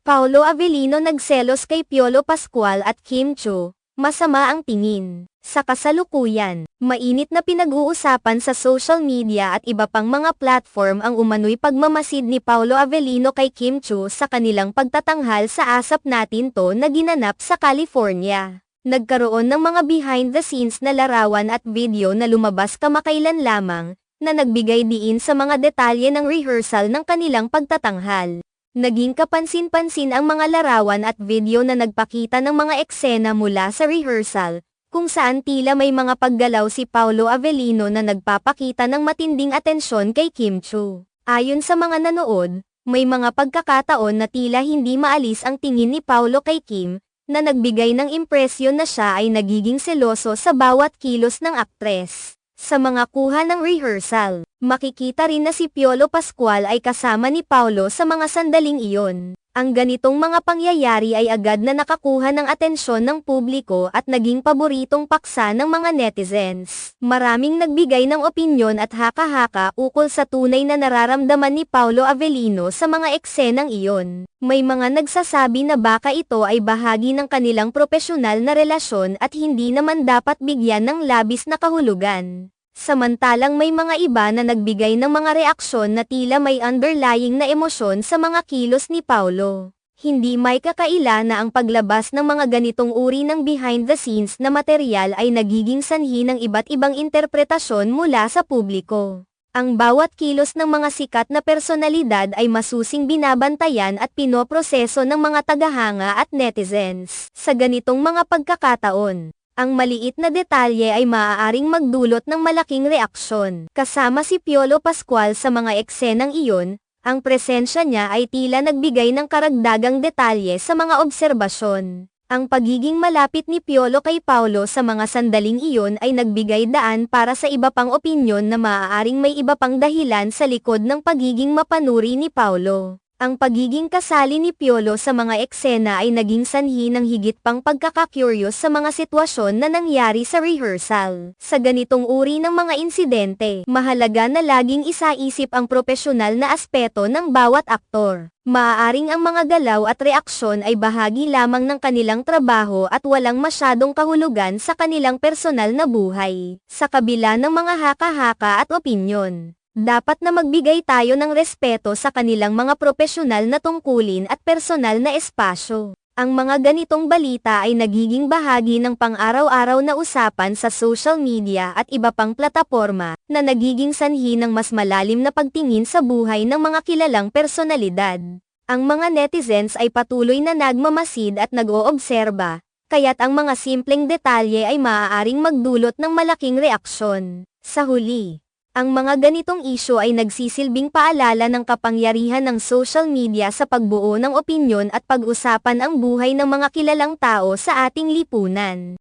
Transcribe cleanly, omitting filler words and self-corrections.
Paolo Avellino nagselos kay Piolo Pascual at Kim Chiu, masama ang tingin. Sa kasalukuyan, mainit na pinag-uusapan sa social media at iba pang mga platform ang umano'y pagmamasid ni Paolo Avellino kay Kim Chiu sa kanilang pagtatanghal sa Asap Natin To na ginanap sa California. Nagkaroon ng mga behind-the-scenes na larawan at video na lumabas kamakailan lamang, na nagbigay diin sa mga detalye ng rehearsal ng kanilang pagtatanghal. Naging kapansin-pansin ang mga larawan at video na nagpakita ng mga eksena mula sa rehearsal, kung saan tila may mga paggalaw si Paolo Avellino na nagpapakita ng matinding atensyon kay Kim Chiu. Ayon sa mga nanood, may mga pagkakataon na tila hindi maalis ang tingin ni Paolo kay Kim, na nagbigay ng impresyon na siya ay nagiging seloso sa bawat kilos ng aktres. Sa mga kuha ng rehearsal, makikita rin na si Piolo Pascual ay kasama ni Paolo sa mga sandaling iyon. Ang ganitong mga pangyayari ay agad na nakakuha ng atensyon ng publiko at naging paboritong paksa ng mga netizens. Maraming nagbigay ng opinyon at haka-haka ukol sa tunay na nararamdaman ni Paolo Avellino sa mga eksenang iyon. May mga nagsasabi na baka ito ay bahagi ng kanilang propesyonal na relasyon at hindi naman dapat bigyan ng labis na kahulugan. Samantalang may mga iba na nagbigay ng mga reaksyon na tila may underlying na emosyon sa mga kilos ni Paolo. Hindi may kakaila na ang paglabas ng mga ganitong uri ng behind-the-scenes na material ay nagiging sanhi ng iba't ibang interpretasyon mula sa publiko. Ang bawat kilos ng mga sikat na personalidad ay masusing binabantayan at pinoproseso ng mga tagahanga at netizens. Sa ganitong mga pagkakataon, ang maliit na detalye ay maaaring magdulot ng malaking reaksyon. Kasama si Piolo Pascual sa mga eksenang iyon, ang presensya niya ay tila nagbigay ng karagdagang detalye sa mga obserbasyon. Ang pagiging malapit ni Piolo kay Paolo sa mga sandaling iyon ay nagbigay daan para sa iba pang opinyon na maaaring may iba pang dahilan sa likod ng pagiging mapanuri ni Paolo. Ang pagiging kasali ni Piolo sa mga eksena ay naging sanhi ng higit pang pagkakakuryos sa mga sitwasyon na nangyari sa rehearsal. Sa ganitong uri ng mga insidente, mahalaga na laging isaisip ang propesyonal na aspeto ng bawat aktor. Maaaring ang mga galaw at reaksyon ay bahagi lamang ng kanilang trabaho at walang masyadong kahulugan sa kanilang personal na buhay. Sa kabila ng mga haka-haka at opinyon, dapat na magbigay tayo ng respeto sa kanilang mga propesyonal na tungkulin at personal na espasyo. Ang mga ganitong balita ay nagiging bahagi ng pang-araw-araw na usapan sa social media at iba pang plataporma, na nagiging sanhi ng mas malalim na pagtingin sa buhay ng mga kilalang personalidad. Ang mga netizens ay patuloy na nagmamasid at nag-oobserba, kaya't ang mga simpleng detalye ay maaaring magdulot ng malaking reaksyon. Sa huli, ang mga ganitong isyu ay nagsisilbing paalala ng kapangyarihan ng social media sa pagbuo ng opinyon at pag-usapan ang buhay ng mga kilalang tao sa ating lipunan.